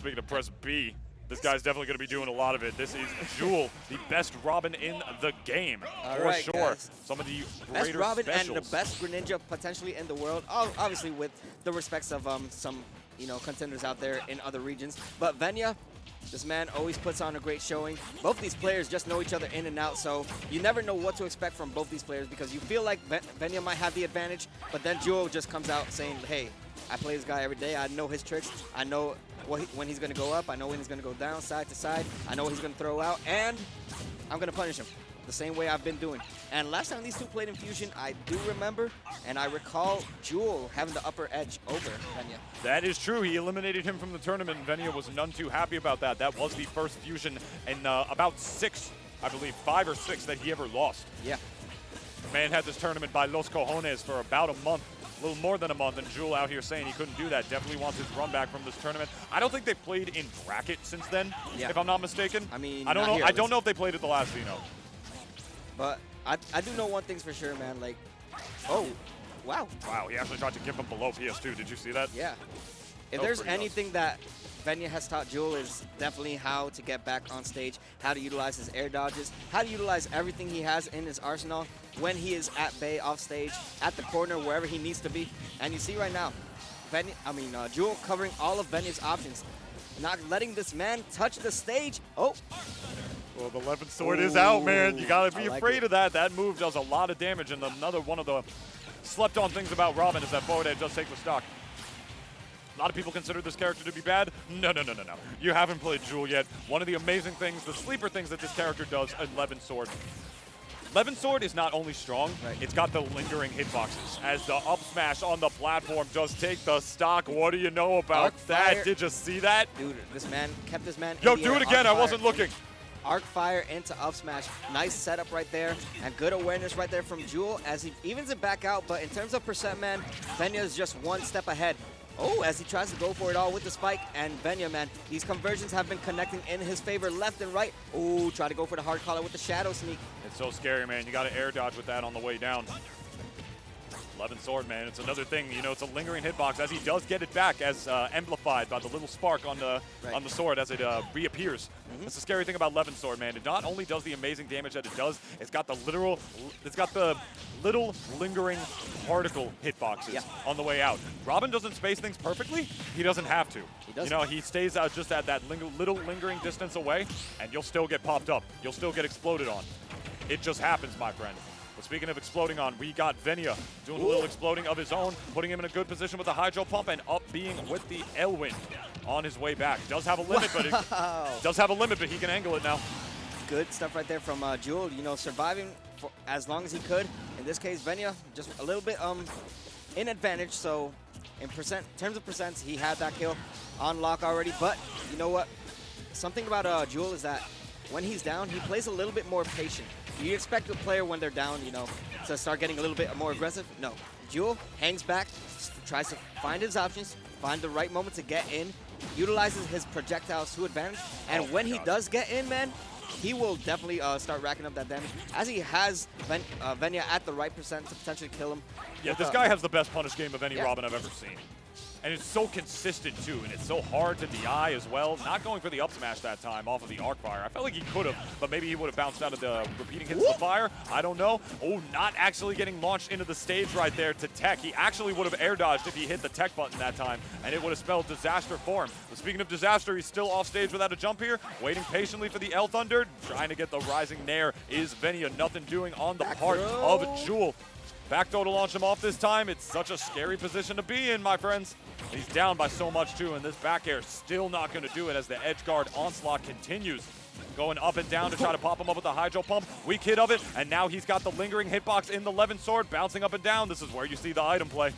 speaking of press B, this guy's definitely going to be doing a lot of it. This is Jewel, the best Robin in the game, for sure. Guys. Some of the Best greater Robin specials. and the best Greninja potentially in the world. Obviously with the respects of some contenders out there in other regions. But Venia, this man always puts on a great showing. Both these players just know each other in and out, so you never know what to expect from both these players because you feel like Venia might have the advantage, but then Jewel just comes out saying, hey, I play this guy every day. I know his tricks. I know when he's going to go up. I know when he's going to go down, side to side. I know what he's going to throw out, and I'm going to punish him the same way I've been doing. And last time these two played in Fusion, I do remember, and I recall Jewel having the upper edge over Venia. That is true. He eliminated him from the tournament. Venia was none too happy about that. That was the first Fusion in about 6, I believe, 5 or 6 that he ever lost. Yeah. The man had this tournament by Los Cojones for about a month. A little more than a month, and Jewel out here saying he couldn't do that. Definitely wants his run back from this tournament. I don't think they've played in bracket since then, if I'm not mistaken. I mean, I don't know. I don't know if they played at the last Xeno. But I do know one thing's for sure, man. Like, oh, wow. Wow, he actually tried to give him below PS2. Did you see that? Yeah. If there's anything that Venia has taught Jewel is definitely how to get back on stage, how to utilize his air dodges, how to utilize everything he has in his arsenal when he is at bay, off stage, at the corner, wherever he needs to be. And you see right now, Jewel covering all of Venia's options, not letting this man touch the stage. Oh. Well, the 11th sword is out, man. You got to be afraid of that. That move does a lot of damage, and another one of the slept-on things about Robin is that forward edge does take the stock. A lot of people consider this character to be bad. No. You haven't played Jewel yet. One of the amazing things, the sleeper things that this character does, 11th sword. 11th sword is not only strong, it's got the lingering hitboxes. As the up smash on the platform does take the stock. What do you know about that? Did you see that? Dude, this man kept this man Yo, do it again. I wasn't looking. Arc fire into up smash. Nice setup right there, and good awareness right there from Jewel as he evens it back out. But in terms of percent, man, Venia is just one step ahead. Oh, as he tries to go for it all with the spike, and Venia, man, these conversions have been connecting in his favor left and right. Oh, try to go for the hard collar with the shadow sneak. It's so scary, man. You got to air dodge with that on the way down. 11th sword, man. It's another thing. You know, it's a lingering hitbox as he does get it back, as amplified by the little spark on the sword as it reappears. That's the scary thing about 11th sword, man. It not only does the amazing damage that it does, it's got the little lingering particle hitboxes on the way out. Robin doesn't space things perfectly. He doesn't have to. You know, he stays just at that little lingering distance away, and you'll still get popped up. You'll still get exploded on. It just happens, my friend. But speaking of exploding on, we got Venia doing a little exploding of his own, putting him in a good position with the hydro pump and up being with the Elwind on his way back. Does have a limit, but he can angle it now. Good stuff right there from Jewel. You know, surviving for as long as he could. In this case, Venia just a little bit in advantage. So in terms of percents, he had that kill on lock already. But you know what? Something about Jewel is that when he's down, he plays a little bit more patient. You expect a player when they're down, you know, to start getting a little bit more aggressive. No. Jewel hangs back, tries to find his options, find the right moment to get in, utilizes his projectiles to advantage, and when he does get in, man, he will definitely start racking up that damage, as he has Venia at the right percent to potentially kill him. Yeah, this guy has the best punish game of any Robin I've ever seen. And it's so consistent, too, and it's so hard to DI as well. Not going for the up smash that time off of the arc fire. I felt like he could have, but maybe he would have bounced out of the repeating hits of the fire. I don't know. Oh, not actually getting launched into the stage right there to tech. He actually would have air dodged if he hit the tech button that time, and it would have spelled disaster for him. But speaking of disaster, he's still off stage without a jump here, waiting patiently for the L Thunder. Trying to get the rising nair is Venia. Nothing doing on the part of Jewel. Back throw to launch him off this time. It's such a scary position to be in, my friends. He's down by so much, too, and this back air still not going to do it as the edge guard onslaught continues. Going up and down to try to pop him up with the hydro pump. Weak hit of it, and now he's got the lingering hitbox in the 11th sword, bouncing up and down. This is where you see the item play.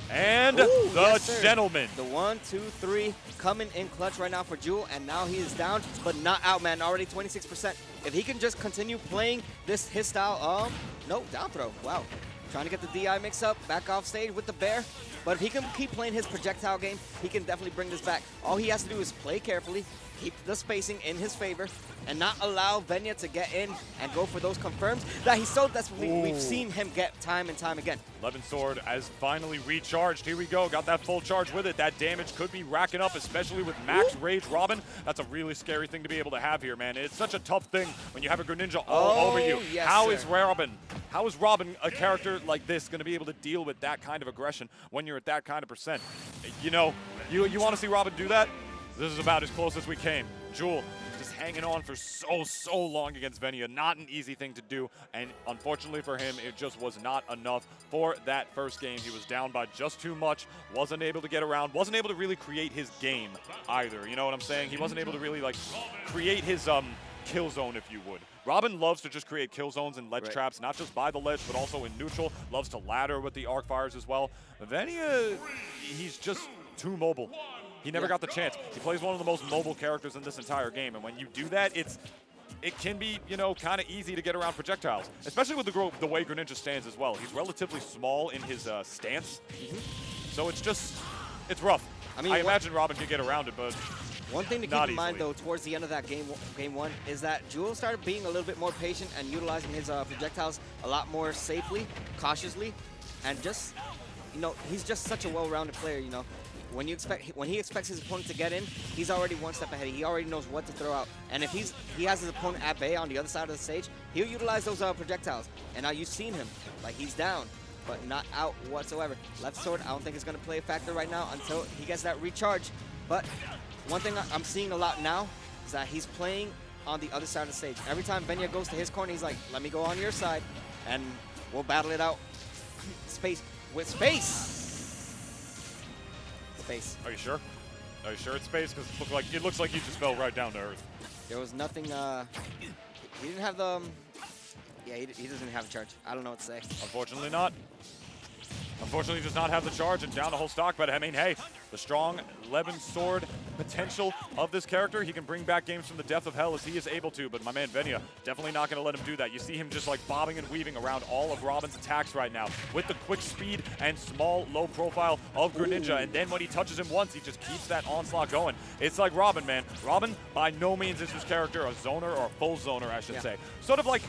And the gentleman. The 1, 2, 3 coming in clutch right now for Jewel, and now he is down, but not out, man. Already 26%. If he can just continue playing his style, no, down throw. Wow. Trying to get the DI mix up, back off stage with the bear. But if he can keep playing his projectile game, he can definitely bring this back. All he has to do is play carefully, keep the spacing in his favor, and not allow Venia to get in and go for those confirms that he's so desperately, we've seen him get time and time again. 11 Sword has finally recharged. Here we go. Got that full charge with it. That damage could be racking up, especially with max rage Robin. That's a really scary thing to be able to have here, man. It's such a tough thing when you have a Greninja all over you. Yes, How sir. is Robin? How is Robin, a character like this, going to be able to deal with that kind of aggression when you're at that kind of percent? You know, you want to see Robin do that? This is about as close as we came. Jewel just hanging on for so long against Venia. Not an easy thing to do, and unfortunately for him, it just was not enough for that first game. He was down by just too much, wasn't able to get around, wasn't able to really create his game either. You know what I'm saying? He wasn't able to really, like, create his kill zone, if you would. Robin loves to just create kill zones and ledge traps, not just by the ledge, but also in neutral. Loves to ladder with the arc fires as well. Venia, he's just too mobile. He never got the chance. He plays one of the most mobile characters in this entire game, and when you do that, it can be, you know, kind of easy to get around projectiles, especially with the way Greninja stands as well. He's relatively small in his stance, so it's rough. I mean, I imagine Robin could get around it, but one thing to keep in mind, though, towards the end of that game one, is that Jewel started being a little bit more patient and utilizing his projectiles a lot more safely, cautiously, and just, you know, he's just such a well-rounded player, you know. When he expects his opponent to get in, he's already one step ahead. He already knows what to throw out. And if he has his opponent at bay on the other side of the stage, he'll utilize those projectiles. And now you've seen him, like, he's down, but not out whatsoever. Left sword, I don't think it's going to play a factor right now until he gets that recharge. But one thing I'm seeing a lot now is that he's playing on the other side of the stage. Every time Venia goes to his corner, he's like, let me go on your side, and we'll battle it out space with space. Space. Are you sure? Are you sure it's space? Because it looks like you just fell right down to earth. There was nothing. He didn't have the. Yeah, he doesn't have a charge. I don't know what to say. Unfortunately not. Unfortunately, does not have the charge and down the whole stock, but I mean, hey, the strong 11 sword potential of this character, he can bring back games from the depth of hell as he is able to, but my man Venia, definitely not going to let him do that. You see him just like bobbing and weaving around all of Robin's attacks right now with the quick speed and small, low profile of Greninja, and then when he touches him once, he just keeps that onslaught going. It's like Robin, man. Robin, by no means is his character a zoner, or a full zoner, I should say. Sort of like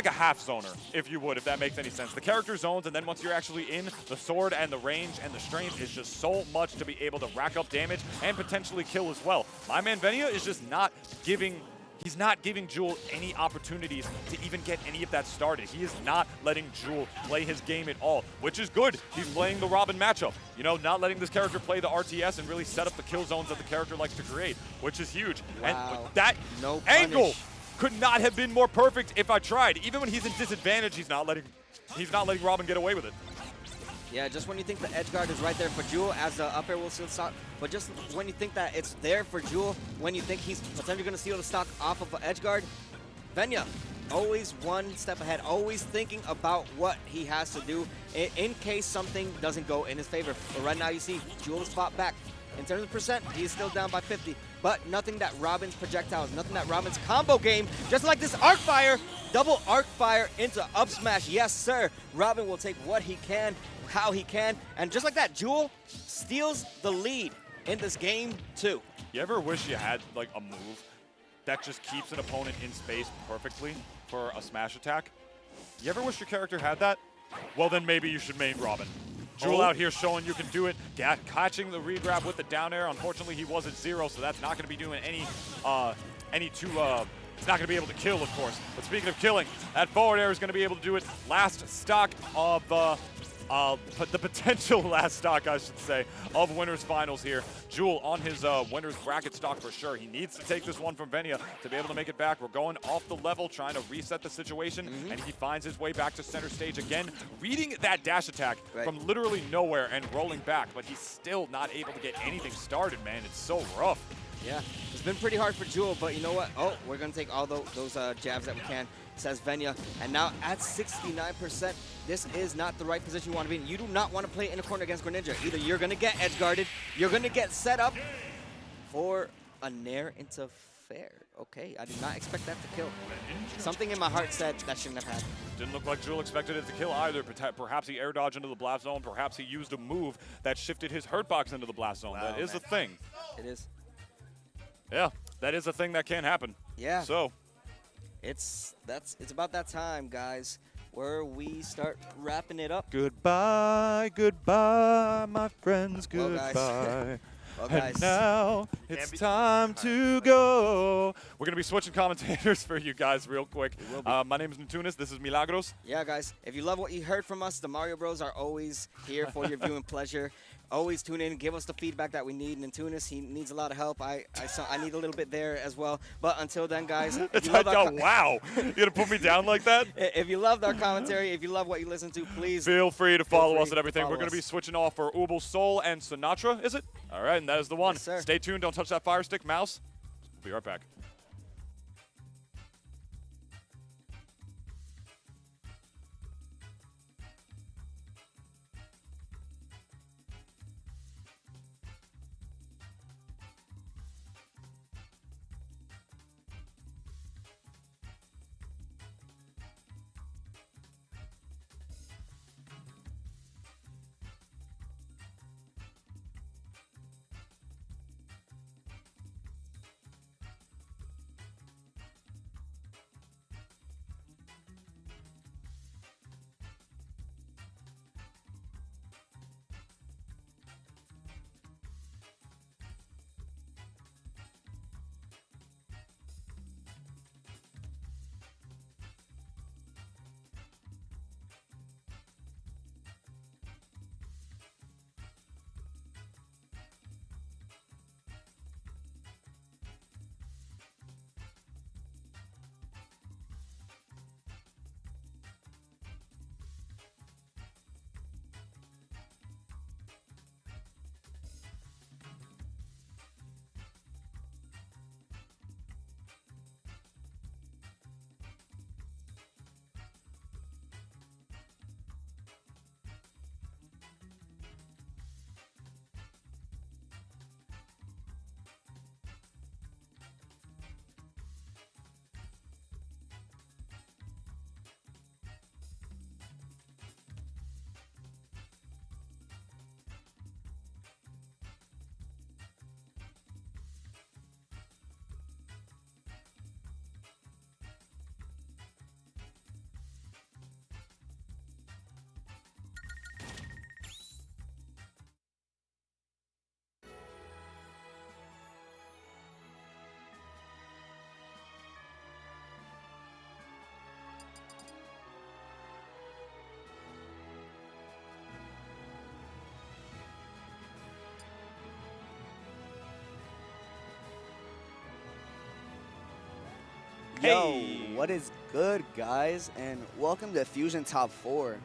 a half zoner, if you would, if that makes any sense. The character zones, and then once you're actually in, the sword and the range and the strength is just so much to be able to rack up damage and potentially kill as well. My man Venia is just not giving, he's not giving Jewel any opportunities to even get any of that started. He is not letting Jewel play his game at all, which is good. He's playing the Robin matchup. You know, not letting this character play the RTS and really set up the kill zones that the character likes to create, which is huge. Wow. And that angle could not have been more perfect if I tried. Even when he's in disadvantage, he's not letting Robin get away with it. Yeah, just when you think the edge guard is right there for Jewel, as the up air will steal stock, but just when you think that it's there for Jewel, when you think he's potentially going to steal the stock off of an edge guard, Venia, always one step ahead, always thinking about what he has to do in case something doesn't go in his favor. But right now you see Jewel's fought back. In terms of percent, he's still down by 50, but nothing that Robin's projectiles, nothing that Robin's combo game, just like this arc fire, double arc fire into up smash. Yes, sir. Robin will take what he can, how he can, and just like that, Jewel steals the lead in this game too. You ever wish you had like a move that just keeps an opponent in space perfectly for a smash attack? You ever wish your character had that? Well, then maybe you should main Robin. Jewel out here showing you can do it, catching the regrab with the down air. Unfortunately, he was at 0, so that's not going to be doing he's not going to be able to kill, of course. But speaking of killing, that forward air is going to be able to do it. Last stock of the potential last stock, I should say, of winners finals here. Jewel on his winners bracket stock for sure. He needs to take this one from Venia to be able to make it back. We're going off the level, trying to reset the situation, and he finds his way back to center stage again, reading that dash attack from literally nowhere and rolling back, but he's still not able to get anything started, man. It's so rough. Yeah, it's been pretty hard for Jewel, but you know what? Oh, we're going to take all those jabs that we can, says Venia. And now at 69%, this is not the right position you want to be in. You do not want to play in a corner against Greninja. Either you're going to get edge guarded, you're going to get set up for a nair into fair. Okay, I did not expect that to kill. Something in my heart said that shouldn't have happened. Didn't look like Jewel expected it to kill either. Perhaps he air dodged into the blast zone. Perhaps he used a move that shifted his hurt box into the blast zone. Wow, that is man. a thing. It is. Yeah, that is a thing that can happen. Yeah. So It's about that time, guys, where we start wrapping it up. goodbye, goodbye, my friends, Well, guys. goodbye. Well, And guys, now it's time to go. We're going to be switching commentators for you guys real quick. We will be. My name is Natunis. This is Milagros. yeah, guys, if you love what you heard from us, the Mario Bros are always here for your viewing pleasure. Always tune in, give us the feedback that we need. And Tunis, he needs a lot of help. I need a little bit there as well. But until then, guys, if you love our Wow. You're going to put me down like that? if you loved our commentary, if you love what you listen to, please Feel free to follow free us and everything. to We're follow going to be us. switching off for Ubel Soul and Sinatra, is it? All right, and that is the one. Yes, sir. Stay tuned. Don't touch that fire stick, mouse. We'll be right back. Yo, Hey. what is good, guys? And welcome to Fusion Top 4.